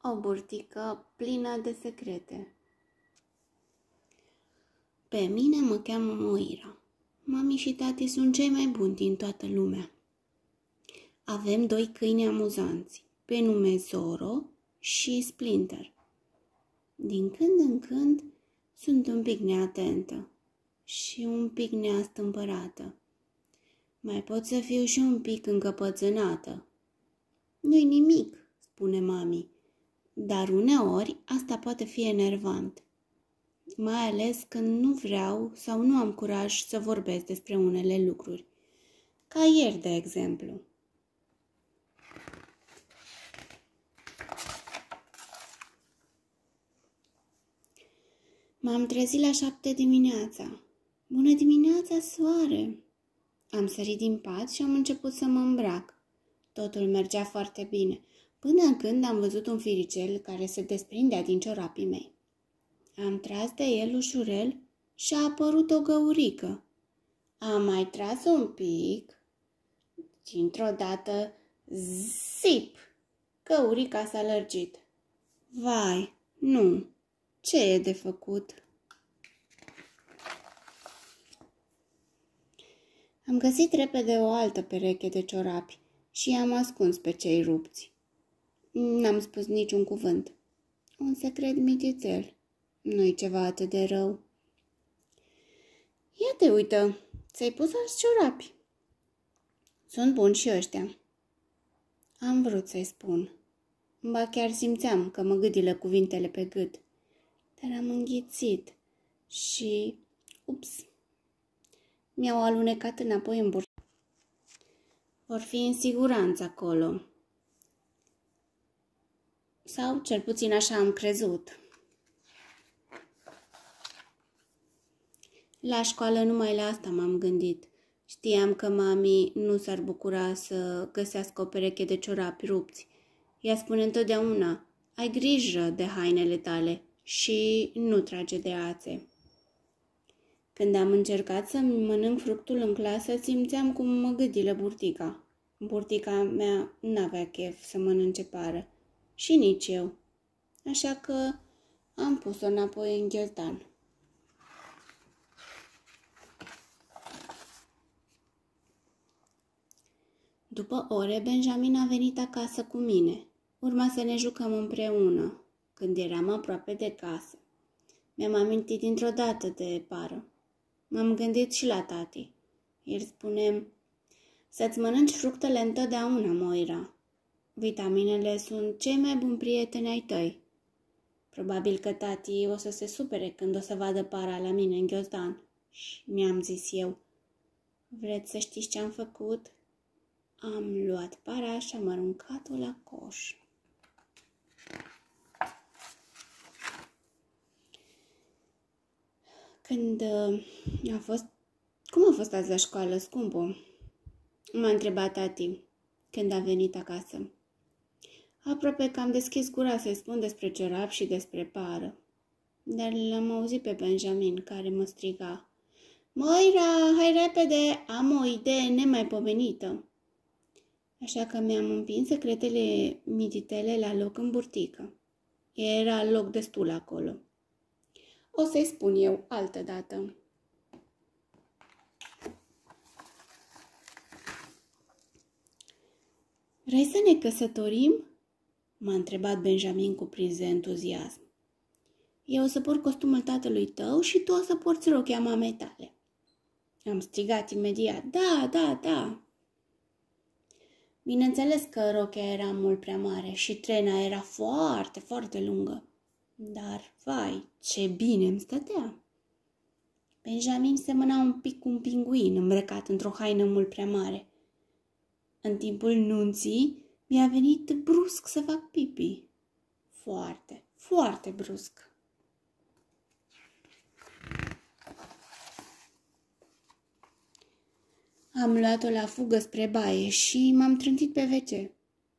O burtică plină de secrete. Pe mine mă cheamă Moira. Mami și tati sunt cei mai buni din toată lumea. Avem 2 câini amuzanți, pe nume Zoro și Splinter. Din când în când sunt un pic neatentă și un pic neastâmpărată. Mai pot să fiu și un pic încăpățânată. Nu-i nimic, spune mami, dar uneori asta poate fi enervant, mai ales când nu vreau sau nu am curaj să vorbesc despre unele lucruri, ca ieri, de exemplu. M-am trezit la 7 dimineața. Bună dimineața, soare! Am sărit din pat și am început să mă îmbrac. Totul mergea foarte bine, până când am văzut un firicel care se desprindea din ciorapii mei. Am tras de el ușurel și a apărut o găurică. Am mai tras un pic, dintr-o dată, zip! Găurica s-a lărgit. Vai, nu! Ce e de făcut? Am găsit repede o altă pereche de ciorapi și i-am ascuns pe cei rupți. N-am spus niciun cuvânt. Un secret mititel. Nu-i ceva atât de rău. Ia te uită, ți-ai pus alți ciorapi. Sunt buni și ăștia. Am vrut să-i spun. Ba chiar simțeam că mă gâdilă cuvintele pe gât. Dar am înghițit și... ups! Mi-au alunecat înapoi în burtă. Vor fi în siguranță acolo. Sau cel puțin așa am crezut. La școală numai la asta m-am gândit. Știam că mami nu s-ar bucura să găsească o pereche de ciorapi rupți. Ea spune întotdeauna, ai grijă de hainele tale și nu trage de ațe. Când am încercat să mănânc fructul în clasă, simțeam cum mă gâdilă burtica. Burtica mea n-avea chef să mănânce pară. Și nici eu. Așa că am pus-o înapoi în ghiozdan. După ore, Benjamin a venit acasă cu mine. Urma să ne jucăm împreună, când eram aproape de casă. Mi-am amintit dintr-o dată de pară. M-am gândit și la tati. El spune, să-ți mănânci fructele întotdeauna, Moira. Vitaminele sunt cei mai buni prieteni ai tăi. Probabil că tati o să se supere când o să vadă para la mine în ghiozdan. Și mi-am zis eu, vreți să știți ce am făcut? Am luat para și am aruncat-o la coș. Cum a fost azi la școală, scumpo? M-a întrebat tati când a venit acasă. Aproape că am deschis gura să-i spun despre ciorap și despre pară. Dar l-am auzit pe Benjamin care mă striga. Moira, hai repede, am o idee nemaipomenită. Așa că mi-am împins secretele mititele la loc în burtică. Era loc destul acolo. O să-i spun eu altădată. Vrei să ne căsătorim? M-a întrebat Benjamin cuprins de entuziasm. Eu o să port costumul tatălui tău și tu o să porți rochia mamei tale. Am strigat imediat. Da, da, da. Bineînțeles că rochia era mult prea mare și trena era foarte, foarte lungă. Dar, vai, ce bine îmi stătea! Benjamin semăna un pic cu un pinguin îmbrăcat într-o haină mult prea mare. În timpul nunții mi-a venit brusc să fac pipi. Foarte, foarte brusc. Am luat-o la fugă spre baie și m-am trântit pe WC.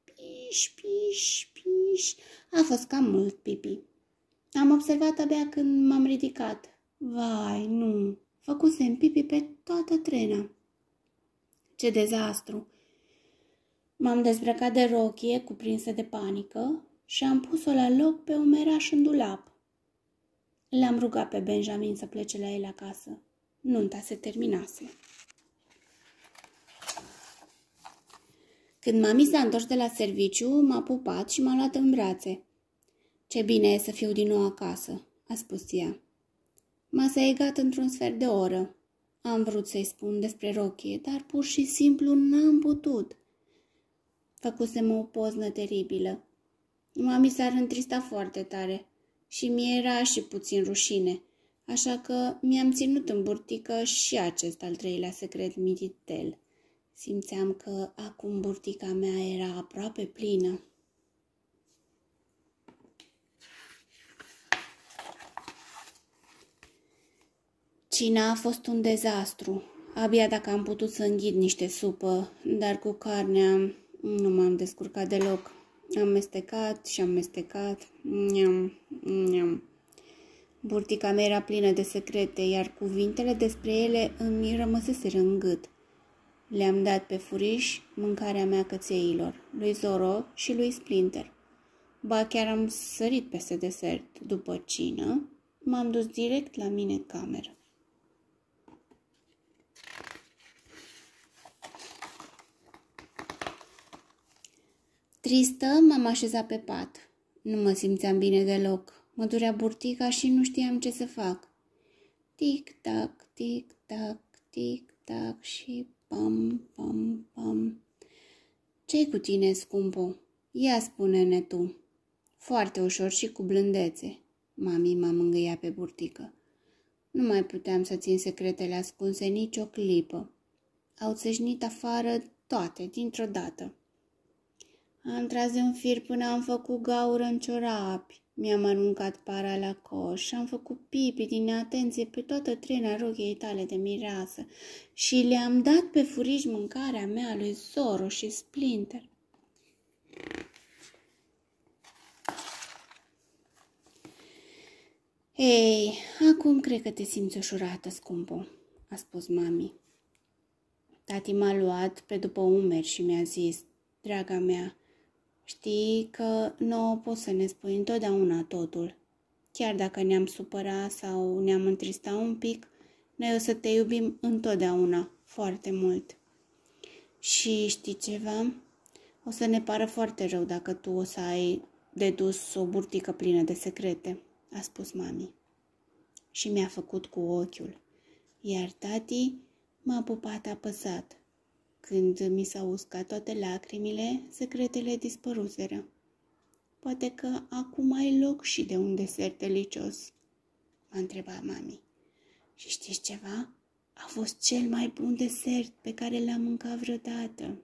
Piș, piș, piș. A fost cam mult pipi. Am observat abia când m-am ridicat. Vai, nu, făcusem pipi pe toată trena. Ce dezastru! M-am dezbrăcat de rochie cuprinsă de panică și am pus-o la loc pe un meraș în dulap. L-am rugat pe Benjamin să plece la el acasă. Nunta se terminase. Când mami s-a întors de la serviciu, m-a pupat și m-a luat în brațe. Ce bine e să fiu din nou acasă, a spus ea. Masa e gata într-un sfert de oră. Am vrut să-i spun despre rochie, dar pur și simplu n-am putut. Făcusem o poznă teribilă. Mami s-ar întrista foarte tare și mi-era și puțin rușine, așa că mi-am ținut în burtică și acest al treilea secret mititel. Simțeam că acum burtica mea era aproape plină. Cina a fost un dezastru. Abia dacă am putut să înghit niște supă, dar cu carnea nu m-am descurcat deloc. Am mestecat și am mestecat. Niam. Burtica mea era plină de secrete, iar cuvintele despre ele îmi rămăseseră în gât. Le-am dat pe furiș mâncarea mea cățeilor, lui Zoro și lui Splinter. Ba chiar am sărit peste desert. După cină, m-am dus direct la mine în cameră. Tristă, m-am așezat pe pat. Nu mă simțeam bine deloc. Mă durea burtica și nu știam ce să fac. Tic-tac, tic-tac, tic-tac și pam, pam, pam. Ce-i cu tine, scumpo? Ia spune-ne tu. Foarte ușor și cu blândețe. Mami m-a mângâiat pe burtică. Nu mai puteam să țin secretele ascunse nicio clipă. Au țâșnit afară toate, dintr-o dată. Am tras de un fir până am făcut gaură în ciorapi. Mi-am aruncat para la coș și am făcut pipi din neatenție pe toată trena rochiei tale de mireasă și le-am dat pe furiș mâncarea mea lui Zoro și Splinter. Ei, acum cred că te simți ușurată, scumpo, a spus mami. Tati m-a luat pe după umeri și mi-a zis, draga mea, știi că nouă poți să ne spui întotdeauna totul. Chiar dacă ne-am supărat sau ne-am întristat un pic, noi o să te iubim întotdeauna, foarte mult. Și știi ceva? O să ne pară foarte rău dacă tu o să ai de dus o burtică plină de secrete, a spus mami. Și mi-a făcut cu ochiul, iar tati m-a pupat apăsat. Când mi s-au uscat toate lacrimile, secretele dispăruseră. Poate că acum ai loc și de un desert delicios, m-a întrebat mami. Și știți ceva? A fost cel mai bun desert pe care l-am mâncat vreodată.